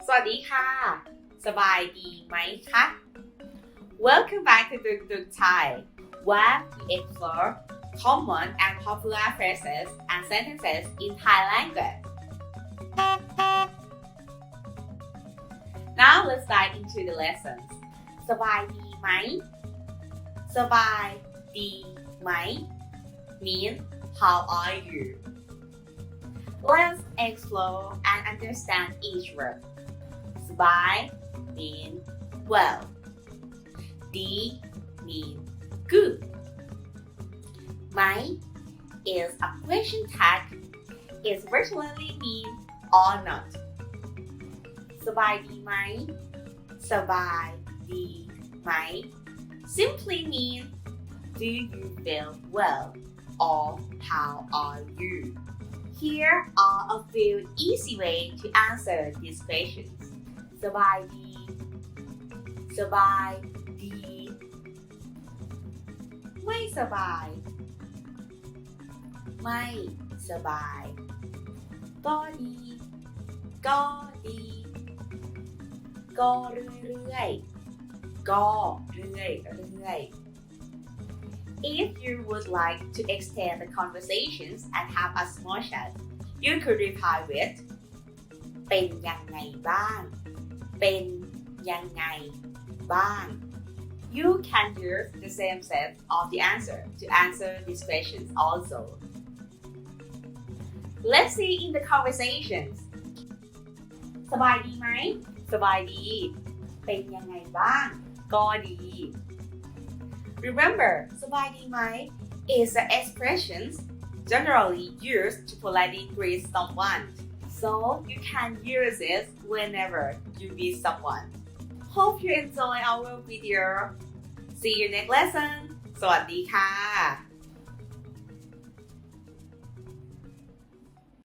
สวัสดีค่ะสบายดีไหมคะ Welcome back to Tuk Tuk Thai, where we explore common and popular phrases and sentences in Thai language. Now let's dive into the lessons. สบายดีไหมสบายดีไหม means how are you? Let's explore and understand each word. Sa-Baai means well. Dii means good. Mai is a question tag. It virtually means or not. Sa-Baai-Dii Mai, Sa-Baai-Dii Mai simply means do you feel well or how are you? Here are a few easy ways to answer these questions. Sa-Baai-Dii, Sa-Baai-Dii, Mai Sa-Baai, Mai Sa-Baai, Gor Dii, Gor Dii, Gor Ruei, Gor Ruei. If you would like to extend the conversations and have a small chat, you could reply with เป็นยังไงบ้างเป็นยังไงบ้าง You can use the same set of the answer to answer these questions also. Let's see in the conversations. สบายดีไหมสบายดีเป็นยังไงบ้างก็ดี Remember, Sa-Baai-Dii Mai is an expression generally used to politely greet someone, so you can use it whenever you meet someone. Hope you enjoy our video. See you next lesson. สวัสดีค่ะ